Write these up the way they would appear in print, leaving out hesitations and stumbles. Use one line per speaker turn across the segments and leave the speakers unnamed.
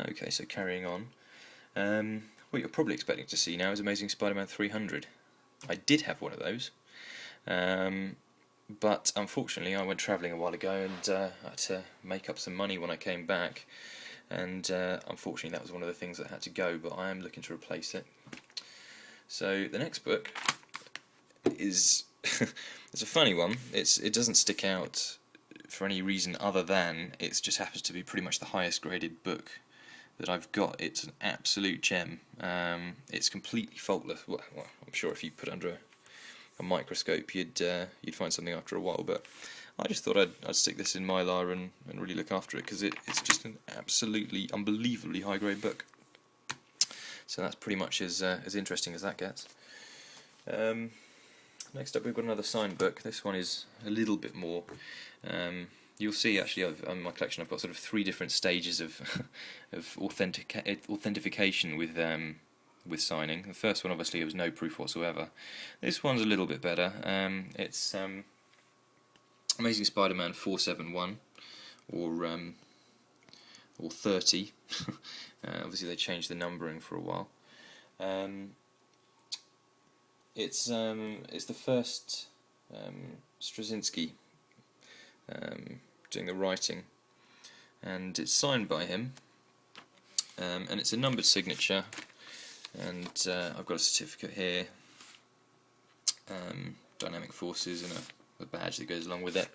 Okay, so carrying on. What you're probably expecting to see now is Amazing Spider-Man 300. I did have one of those, but unfortunately I went travelling a while ago and I had to make up some money when I came back, and unfortunately that was one of the things that had to go, but I am looking to replace it. So the next book is it's a funny one. It doesn't stick out for any reason other than it just happens to be pretty much the highest graded book that I've got. It's an absolute gem. It's completely faultless. Well, I'm sure if you put it under a microscope you'd find something after a while, but I just thought I'd stick this in Mylar and really look after it, because it's just an absolutely unbelievably high grade book. So that's pretty much as interesting as that gets. Next up we've got another signed book. This one is a little bit more. You'll see actually on my collection I've got sort of 3 different stages of authentication with signing. The first one obviously it was no proof whatsoever. This one's a little bit better. It's Amazing Spider-Man 471 or 30. Obviously they changed the numbering for a while. It's the first Straczynski doing the writing, and it's signed by him, and it's a numbered signature, and I've got a certificate here, dynamic forces, and a badge that goes along with it.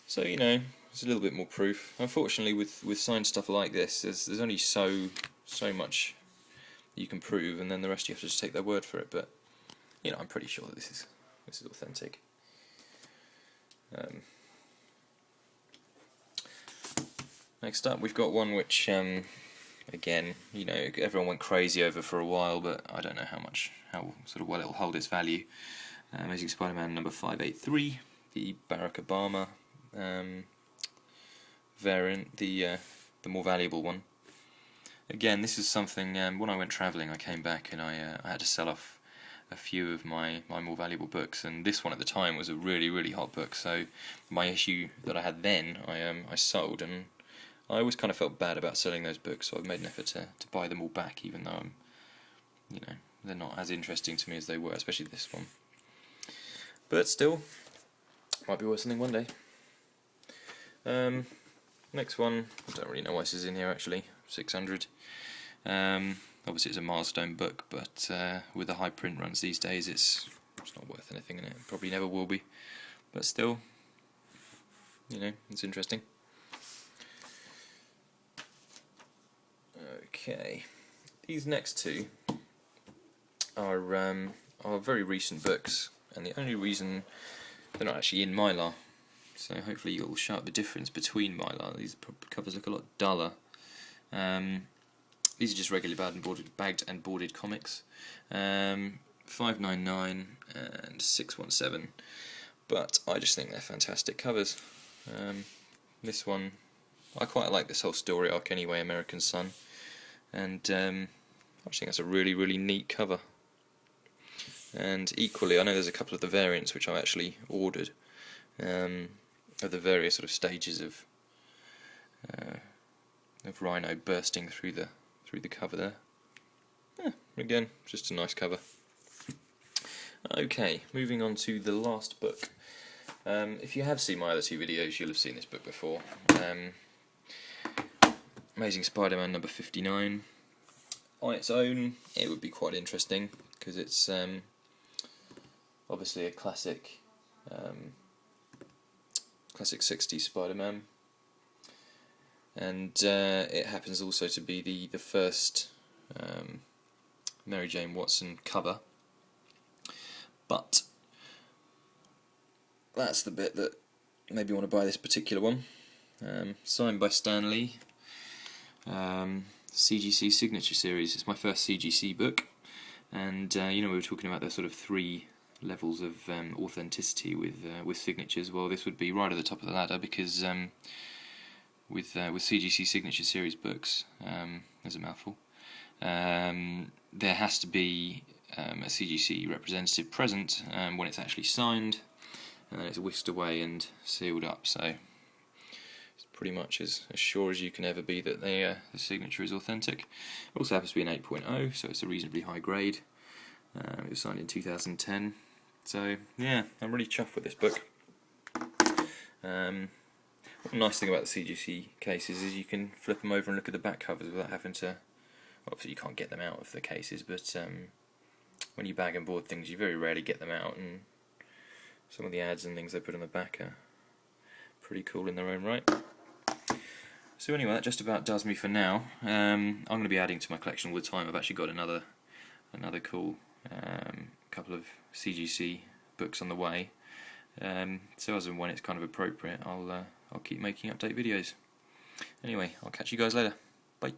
So there's a little bit more proof. Unfortunately, with signed stuff like this, there's only so much you can prove, and then the rest you have to just take their word for it. But I'm pretty sure that this is authentic. Next up, we've got one which, again, everyone went crazy over for a while, but I don't know how sort of well it'll hold its value. Amazing Spider-Man number 583, the Barack Obama variant, the more valuable one. Again, this is something. When I went travelling, I came back and I had to sell off a few of my more valuable books, and this one at the time was a really hot book. So my issue that I had then, I sold, and I always kind of felt bad about selling those books, so I've made an effort to buy them all back, even though they're not as interesting to me as they were, especially this one. But still, might be worth something one day. Next one, I don't really know why this is in here actually. 600. Obviously it's a milestone book, but with the high print runs these days, it's not worth anything, and it probably never will be. But still, it's interesting. Okay, these next two are very recent books, and the only reason they're not actually in Mylar, so hopefully you'll show up the difference between Mylar. These covers look a lot duller. These are just regular bagged and boarded comics. 599 and 617, but I just think they're fantastic covers. This one, I quite like this whole story arc anyway, American Son, and I just think that's a really neat cover. And equally, I know there's a couple of the variants which I actually ordered, of the various sort of stages of Rhino bursting through the cover there. Again, just a nice cover. Okay, moving on to the last book. If you have seen my other 2 videos, you'll have seen this book before. Amazing Spider-Man number 59. On its own, it would be quite interesting, because it's obviously a classic 60s Spider-Man, and it happens also to be the first Mary Jane Watson cover. But that's the bit that made me want to buy this particular one. Signed by Stan Lee. CGC Signature Series. It's my first CGC book, and we were talking about the sort of 3 levels of authenticity with signatures. Well, this would be right at the top of the ladder, because with CGC Signature Series books, there's a mouthful, there has to be a CGC representative present when it's actually signed, and then it's whisked away and sealed up. So It's pretty much as sure as you can ever be that the signature is authentic. It also happens to be an 8.0, so it's a reasonably high grade. It was signed in 2010. So yeah, I'm really chuffed with this book. One nice thing about the CGC cases is you can flip them over and look at the back covers without having to. Obviously, you can't get them out of the cases, but when you bag and board things, you very rarely get them out, and some of the ads and things they put on the back are pretty cool in their own right. So anyway, that just about does me for now. I'm going to be adding to my collection all the time. I've actually got another cool couple of CGC books on the way. So as and when it's kind of appropriate, I'll keep making update videos. Anyway, I'll catch you guys later. Bye.